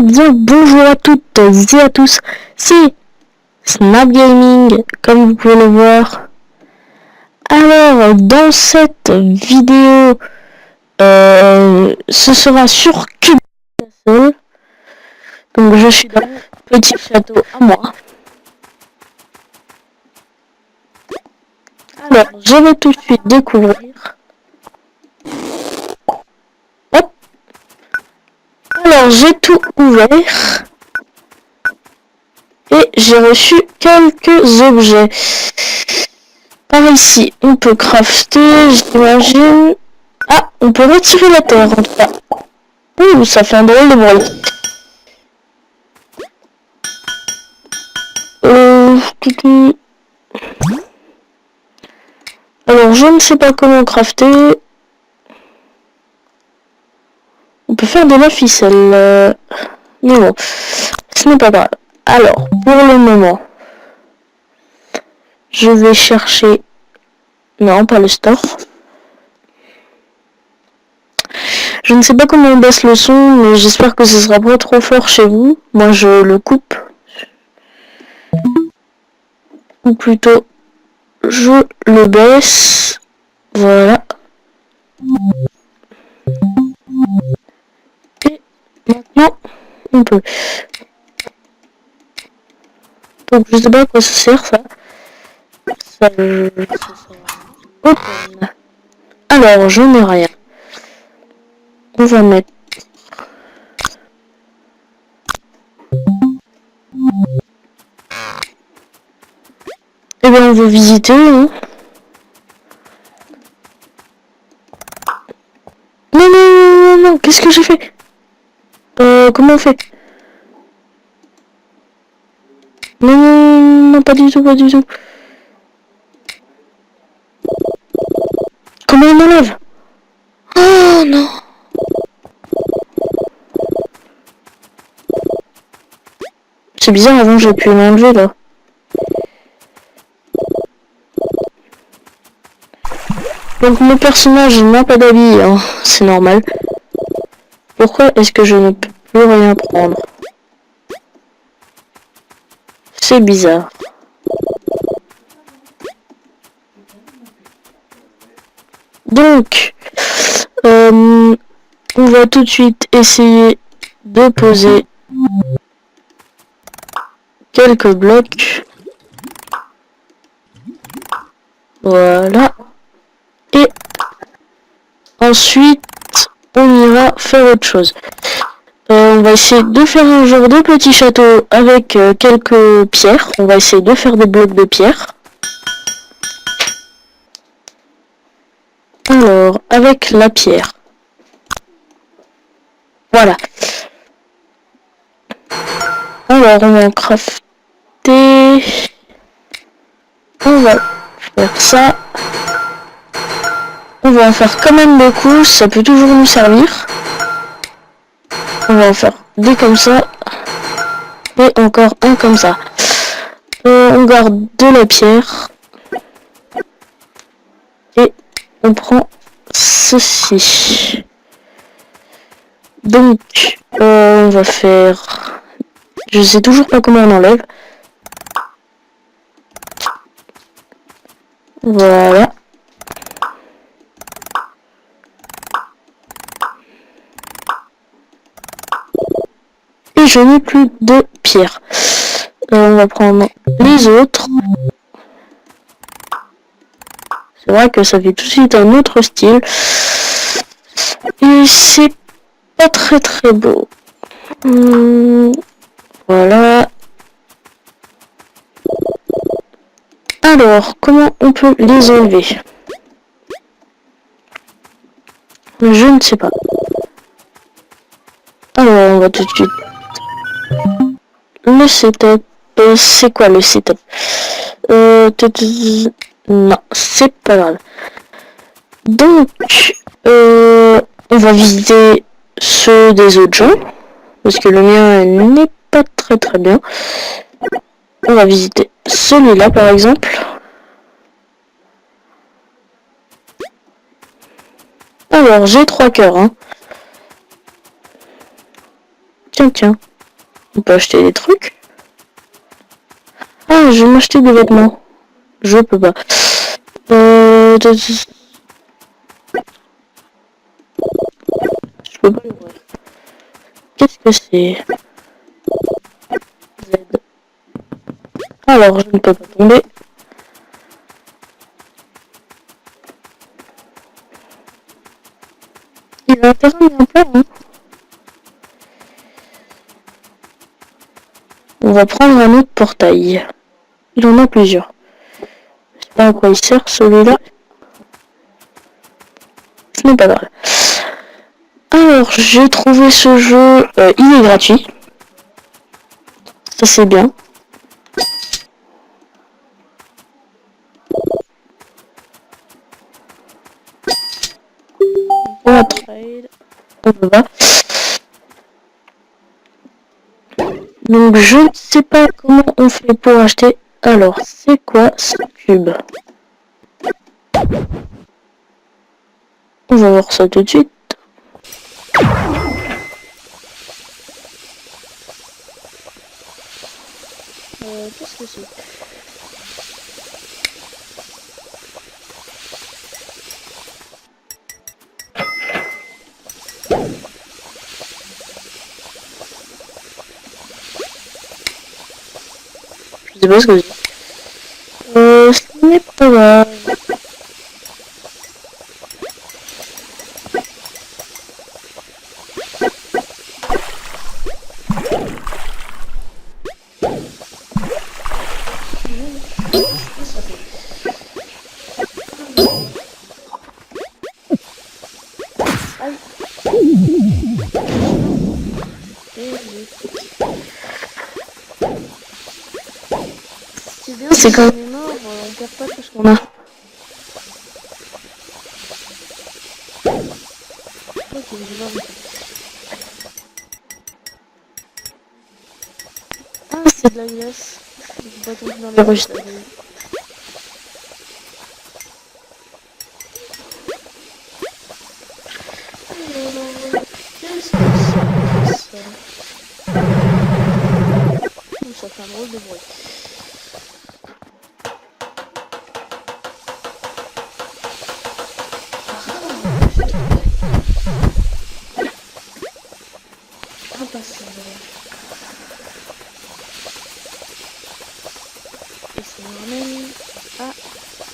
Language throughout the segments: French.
bien bonjour à toutes et à tous, c'est Snap Gaming, comme vous pouvez le voir. Alors, dans cette vidéo, ce sera sur Cube Castle. Donc je suis dans le petit château à moi. Alors, je vais tout de suite découvrir. Hop. Alors, j'ai tout ouvert. Et j'ai reçu quelques objets. Par ici, on peut crafter, j'imagine. Ah, on peut retirer la terre, en tout cas. Ouh, ça fait un drôle de bruit. Alors, je ne sais pas comment crafter. On peut faire de la ficelle. Mais bon, ce n'est pas grave. Alors, pour le moment, je vais chercher... Non, pas le store. Je ne sais pas comment on baisse le son, mais j'espère que ce sera pas trop fort chez vous. Moi, je le coupe. Ou plutôt, je le baisse. Voilà. Et maintenant, on peut. Donc, je sais pas à quoi ça sert, ça. Ça sert open. Alors, je n'ai rien. On va mettre... Eh bien, on va visiter, hein. Non, qu'est-ce que j'ai fait? Comment on fait? Non, pas du tout. Comment on enlève? Oh non! C'est bizarre, avant j'ai pu l'enlever là. Donc mon personnage n'a pas d'habit, hein. C'est normal. Pourquoi est-ce que je ne peux plus rien prendre? C'est bizarre. Donc, on va tout de suite essayer de poser quelques blocs. Voilà. Et ensuite, on ira faire autre chose. On va essayer de faire un genre de petit château avec quelques pierres. On va essayer de faire des blocs de pierre. Alors, avec la pierre. Voilà. Alors, on va crafter. On va faire ça. On va en faire quand même beaucoup. Ça peut toujours nous servir. On va en faire deux comme ça. Et encore un comme ça. On garde de la pierre. Et on prend ceci. Donc, on va faire... Je sais toujours pas comment on enlève. Voilà. Et je n'ai plus de pierre. On va prendre les autres. C'est vrai que ça fait tout de suite un autre style. Et c'est pas très beau. Voilà. Alors, comment on peut les enlever? Je ne sais pas. Alors, on va tout de suite. Le setup. C'est quoi le setup? Non, c'est pas grave. Donc, on va visiter ceux des autres gens. Parce que le mien n'est pas très bien. On va visiter celui-là par exemple. Alors, j'ai 3 cœurs, hein. Tiens. On peut acheter des trucs. Ah, je vais m'acheter des vêtements. Je peux pas. Je peux pas l'ouvrir. Qu'est-ce que c'est? Z. Alors, je ne peux pas tomber. Il a un terrain bien plat, hein. On va prendre un autre portail. Il en a plusieurs. Je sais pas à quoi il sert celui-là. Ce n'est pas grave. Alors, j'ai trouvé ce jeu. Il est gratuit. Ça c'est bien. On va trade. On va. Donc je ne sais pas comment on fait pour acheter. Alors, c'est quoi ce cube? On va voir ça tout de suite. Qu'est-ce que c'est? Je sais pas ce que c'est. Ce n'est pas grave. C'est quand on est mort, on perd pas tout ce qu'on a. Ah, c'est de la glace. Je vais pas tomber dans les ruches. Qu'est-ce que c'est ça? Ça fait un drôle de bruit. Et c'est normal.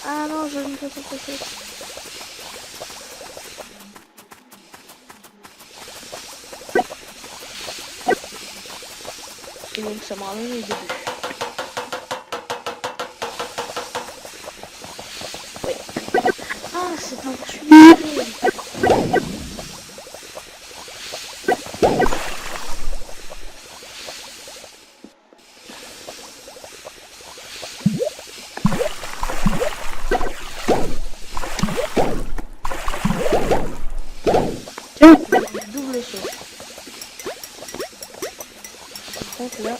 Ah non, je ne peux pas passer. Et donc ça me ramène au début. Oui. Ah, c'est un tunnel. Double saut. Par contre là.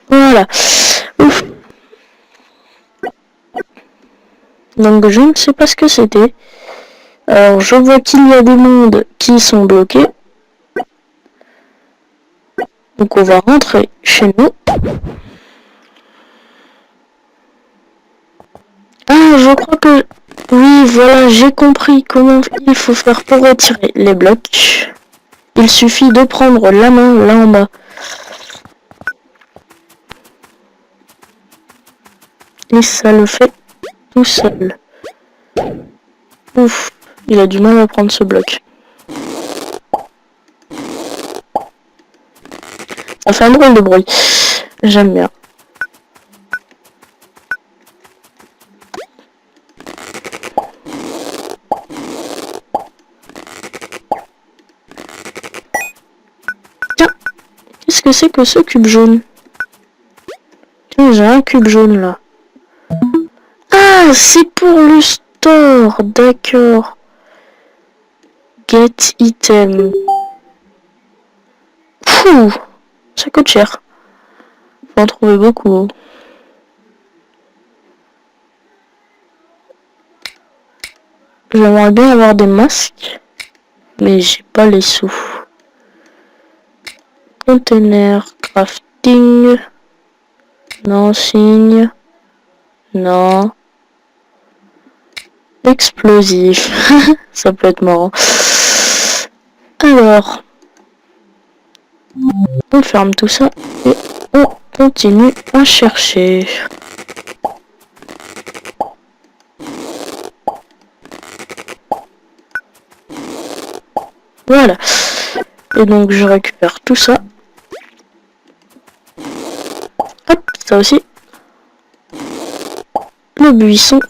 Voilà. Ouf. Donc je ne sais pas ce que c'était. Alors je vois qu'il y a des mondes qui sont bloqués. Donc on va rentrer chez nous. Ah, je crois que... Oui, voilà, j'ai compris comment il faut faire pour retirer les blocs. Il suffit de prendre la main là en bas. Et ça le fait tout seul. Ouf, il a du mal à prendre ce bloc. Ça fait un drôle de bruit. J'aime bien. Tiens, qu'est-ce que c'est que ce cube jaune? Tiens, j'ai un cube jaune là. Ah, c'est pour le store, d'accord. Get item. Fou, ça coûte cher. Faut en trouver beaucoup. J'aimerais bien avoir des masques, mais j'ai pas les sous. Container, crafting. Non, signe. Non. Explosif. Ça peut être marrant. Alors, on ferme tout ça et on continue à chercher. Voilà. Et donc je récupère tout ça. Hop, ça aussi. Le buisson.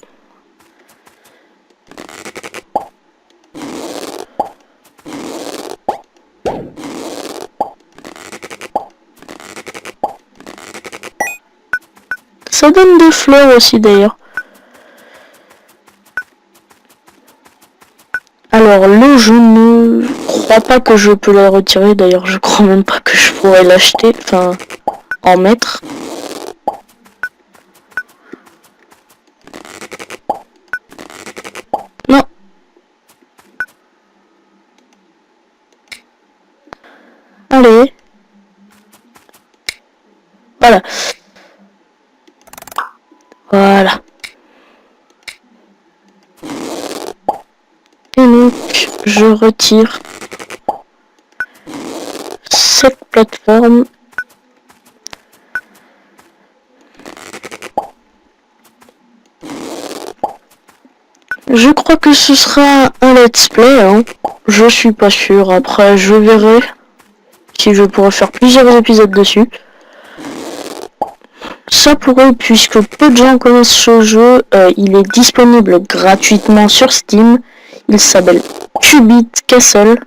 Ça donne des fleurs aussi d'ailleurs. Alors le je ne crois pas que je peux le retirer. D'ailleurs je crois même pas que je pourrais l'acheter. Enfin, en mettre. Non. Allez. Voilà. Voilà. Et donc, je retire cette plateforme. Je crois que ce sera un let's play, hein. Je suis pas sûr. Après, je verrai si je pourrais faire plusieurs épisodes dessus. Ça pourrait, puisque peu de gens connaissent ce jeu. Il est disponible gratuitement sur Steam. Il s'appelle Qubit Castle.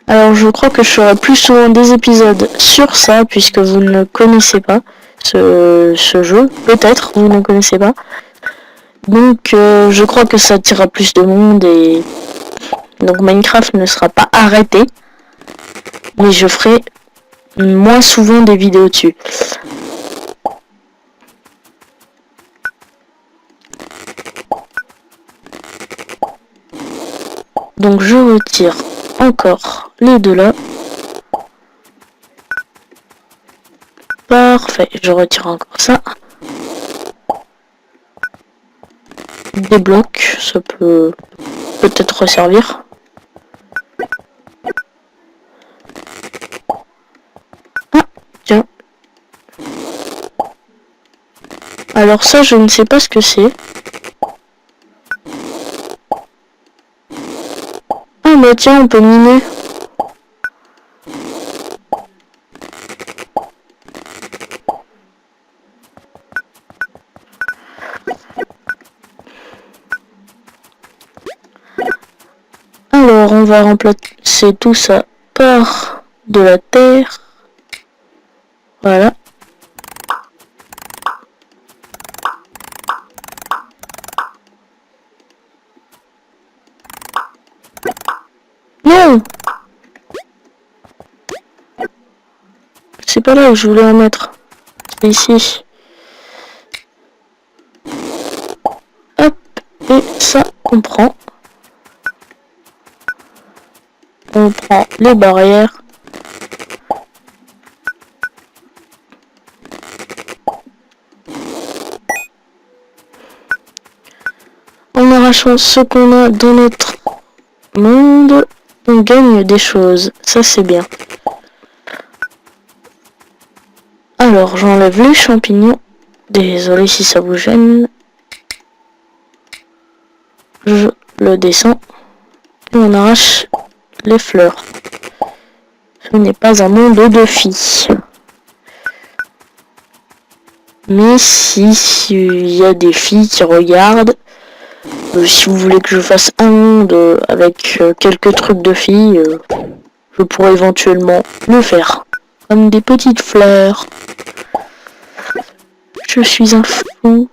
Alors je crois que je ferai plus souvent des épisodes sur ça, puisque vous ne connaissez pas ce jeu. Peut-être vous ne connaissez pas. Donc je crois que ça attirera plus de monde et donc Minecraft ne sera pas arrêté. Mais je ferai moins souvent des vidéos dessus. Donc je retire encore les deux là. Parfait, je retire encore ça. Des blocs, ça peut peut-être resservir. Ah, tiens. Alors ça, je ne sais pas ce que c'est. Ah bah tiens, on peut miner. Alors, on va remplacer tout ça par de la terre. Voilà. Non! C'est pas là où je voulais en mettre. C'est ici. Hop. Et ça, on prend. On prend les barrières. En arrachant ce qu'on a dans notre monde, on gagne des choses. Ça, c'est bien. Alors, j'enlève les champignons. Désolé si ça vous gêne. Je le descends. Et on arrache les fleurs. Ce n'est pas un monde de filles. Mais si il y a des filles qui regardent, si vous voulez que je fasse un monde avec quelques trucs de filles, je pourrais éventuellement le faire. Comme des petites fleurs. Je suis un fou.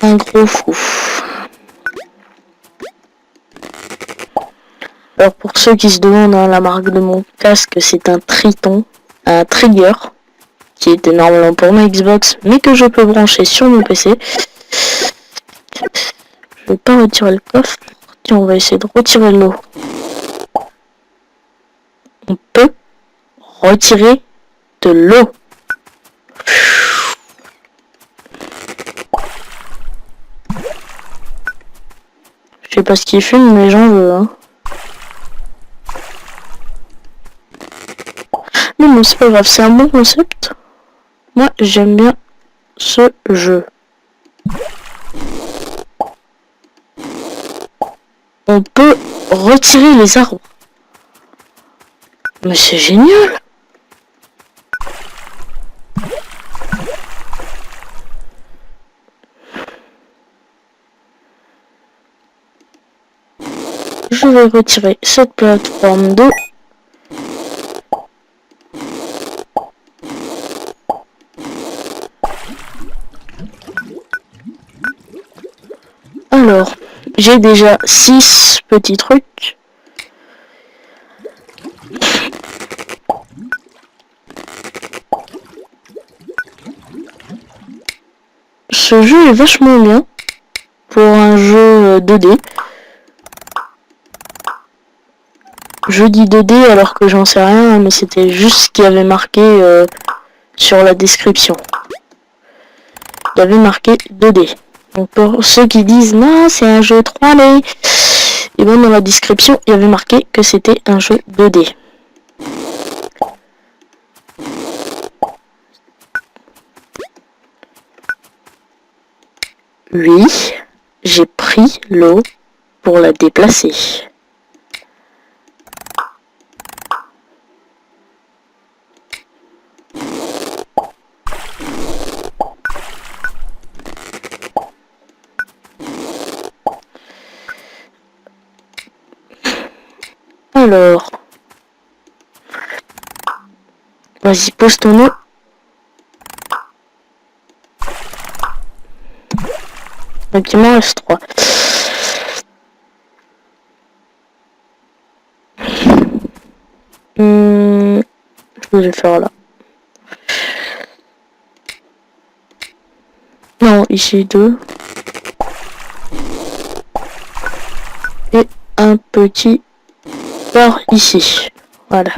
Un gros fou. Alors pour ceux qui se demandent, hein, la marque de mon casque, c'est un Triton, un Trigger, qui était normalement pour ma Xbox, mais que je peux brancher sur mon PC. Je vais pas retirer le coffre. Tiens, on va essayer de retirer l'eau. On peut retirer de l'eau. Je sais pas ce qu'il fume, mais j'en veux, hein. Mais bon, c'est pas grave, c'est un bon concept. Moi, j'aime bien ce jeu. On peut retirer les arbres. Mais c'est génial. Je vais retirer cette plateforme d'eau. Alors, j'ai déjà 6 petits trucs. Ce jeu est vachement bien pour un jeu 2D. Je dis 2D alors que j'en sais rien, mais c'était juste ce qu'il y avait marqué sur la description. Il y avait marqué 2D. Donc pour ceux qui disent non, c'est un jeu 3D, et bon, dans la description, il y avait marqué que c'était un jeu 2D. Oui, j'ai pris l'eau pour la déplacer. Alors, vas-y, pose ton eau. Donc il m'en reste 3. Je vais faire là. Non, ici 2. Et un petit par ici. Voilà.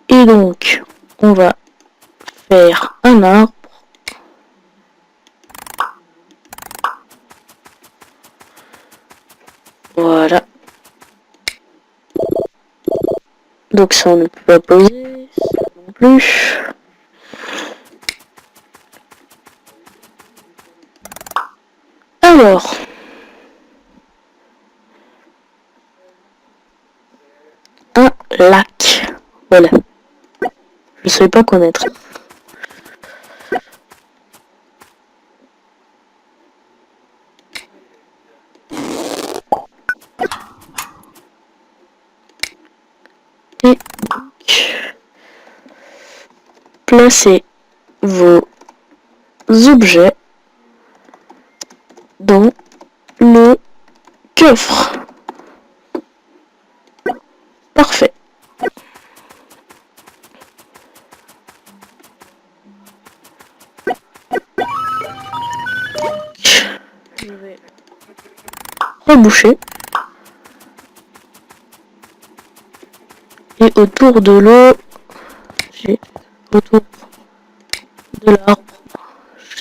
Et donc, on va faire un arbre. Voilà. Donc ça on ne peut pas poser, ça non plus. Alors, un lac. Voilà. Je ne savais pas connaître. Et placez vos objets dans le coffre. Parfait. Je vais reboucher. Et autour de l'eau, j'ai autour de l'arbre,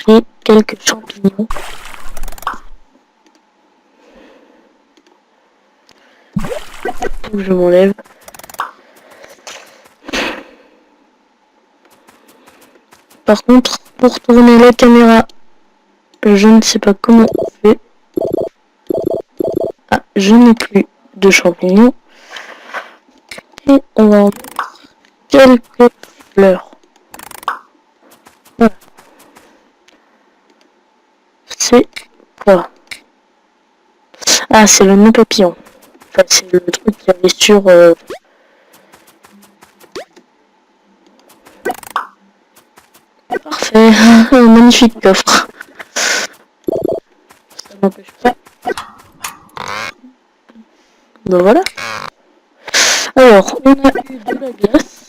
j'ai quelques champignons. Je m'enlève. Par contre, pour tourner la caméra, je ne sais pas comment on fait. Ah, je n'ai plus de champignons. Et on va en mettre quelques fleurs. Voilà. C'est quoi? Ah, c'est le nœud papillon. Enfin, c'est le truc qu'il y avait sur... Parfait. Un magnifique coffre. Ça n'empêche pas. Donc voilà. Alors, on a eu de la glace.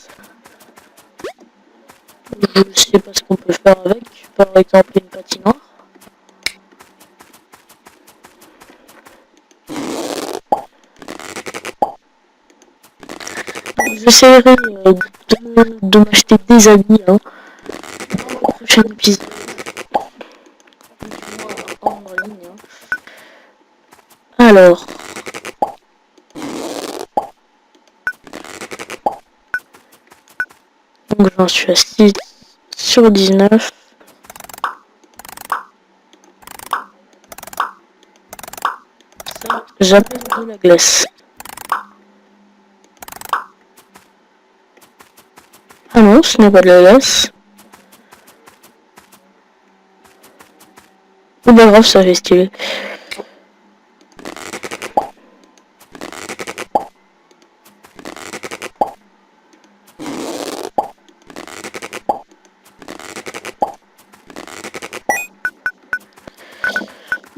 Je sais pas ce qu'on peut faire avec. Par exemple une patinoire. J'essaierai de m'acheter des habits hein, dans le prochain épisode. En ligne. Hein. Alors. Donc j'en suis à 6 sur 19. Ça, j'appelle de la glace. Ah non, ce n'est pas de la glace. C'est pas grave, ça fait stylé.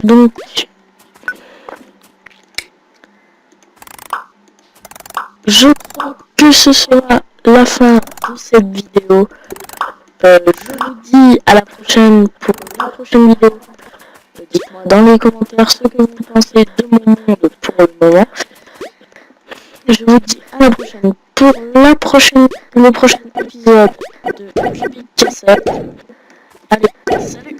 Donc, je crois que ce sera la fin de cette vidéo. Je vous dis à la prochaine pour la prochaine vidéo. Dites-moi dans les commentaires ce que vous pensez de mon monde pour le moment. Je vous dis à la prochaine pour le prochain épisode de Cubic Castle. Allez, salut!